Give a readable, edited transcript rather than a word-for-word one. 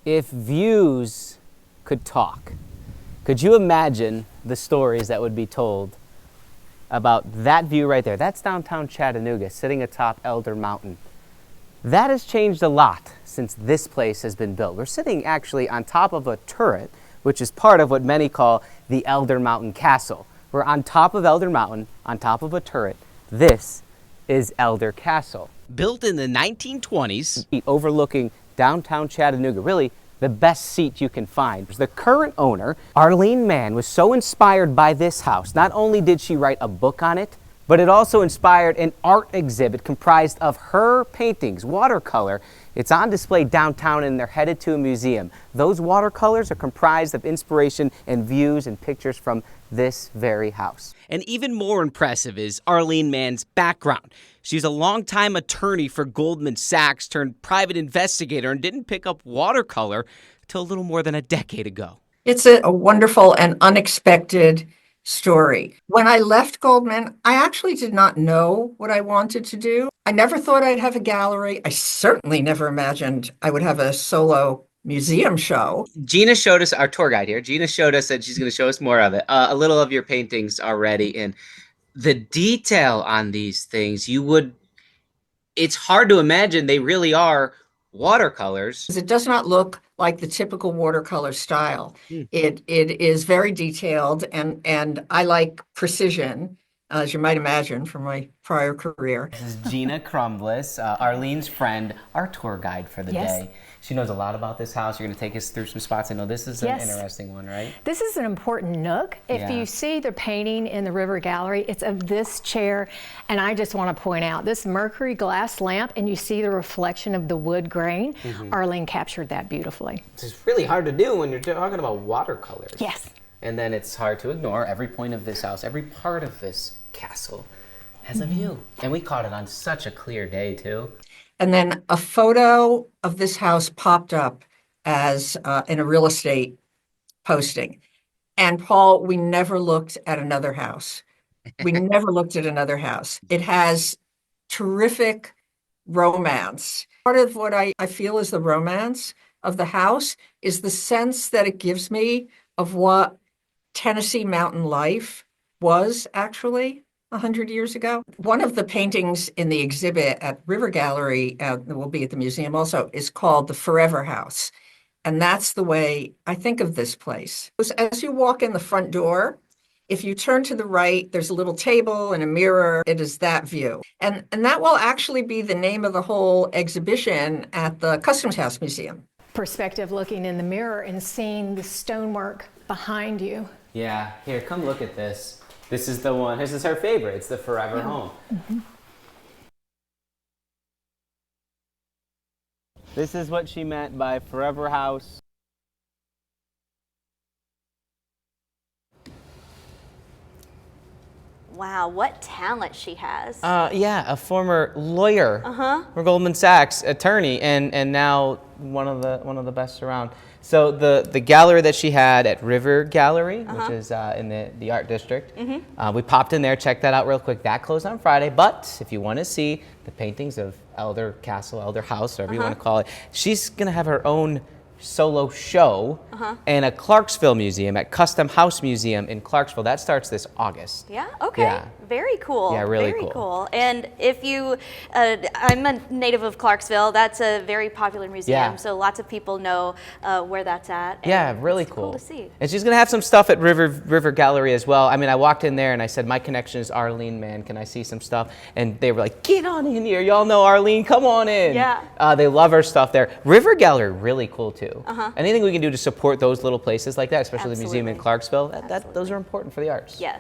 If views could talk, could you imagine the stories that would be told about that view right there? That's downtown Chattanooga, sitting atop Elder Mountain. That has changed a lot since this place has been built. We're sitting actually on top of a turret, which is part of what many call the Elder Mountain Castle. We're on top of Elder Mountain, on top of a turret. This is Elder Castle. Built in the 1920s, overlooking downtown Chattanooga, really the best seat you can find. The current owner, Arline Mann, was so inspired by this house. Not only did she write a book on it, but it also inspired an art exhibit comprised of her paintings, watercolor. It's on display downtown and they're headed to a museum. Those watercolors are comprised of inspiration and views and pictures from this very house. And even more impressive is Arline Mann's background. She's a longtime attorney for Goldman Sachs turned private investigator and didn't pick up watercolor till a little more than a decade ago. It's a wonderful and unexpected story. When I left Goldman, I actually did not know what I wanted to do. I never thought I'd have a gallery. I certainly never imagined I would have a solo museum show. Gina showed us, our tour guide here, Gina showed us that she's going to show us more of it, a little of your paintings already. And the detail on these things, it's hard to imagine they really are watercolors. It does not look like the typical watercolor style. It is very detailed, and I like precision, as you might imagine from my prior career. This is Gina Crumbliss, Arlene's friend, our tour guide for the day. She knows a lot about this house. You're going to take us through some spots. I know this is an interesting one, right? This is an important nook. If you see the painting in the River Gallery, it's of this chair. And I just want to point out this mercury glass lamp, and you see the reflection of the wood grain. Arline captured that beautifully. It's really hard to do when you're talking about watercolors. Yes. And then it's hard to ignore every point of this house, every part of this castle has a view. And we caught it on such a clear day, too. And then a photo of this house popped up as in a real estate posting. And Paul, we never looked at another house. We never looked at another house. It has terrific romance. Part of what I feel is the romance of the house is the sense that it gives me of what Tennessee mountain life was actually 100 years ago. One of the paintings in the exhibit at River Gallery, that will be at the museum also, is called The Forever House. And that's the way I think of this place. As you walk in the front door, if you turn to the right, there's a little table and a mirror. It is that view. And that will actually be the name of the whole exhibition at the Customs House Museum. Perspective, looking in the mirror and seeing the stonework behind you. Yeah, here, come look at this. This is the one, this is her favorite. It's the Forever Home. This is what she meant by Forever House. Wow, what talent she has. Yeah, a former lawyer for Goldman Sachs, attorney, and now one of the best around. So the gallery that she had at River Gallery, which is in the art district, we popped in there, checked that out real quick. That closed on Friday, but if you want to see the paintings of Elder Castle, Elder House, whatever you want to call it, she's going to have her own solo show in a Clarksville museum, at Custom House Museum in Clarksville. That starts this August. Yeah, okay. Yeah. Very cool. Yeah, really very cool. And if you, I'm a native of Clarksville. That's a very popular museum, so lots of people know where that's at. Yeah, really cool to see. And she's going to have some stuff at River Gallery as well. I mean, I walked in there and I said, my connection is Arline Mann. Can I see some stuff? And they were like, get on in here. Y'all know Arline. Come on in. Yeah. They love her stuff there. River Gallery, really cool too. Anything we can do to support those little places like that, especially the museum in Clarksville, those are important for the arts. Yes.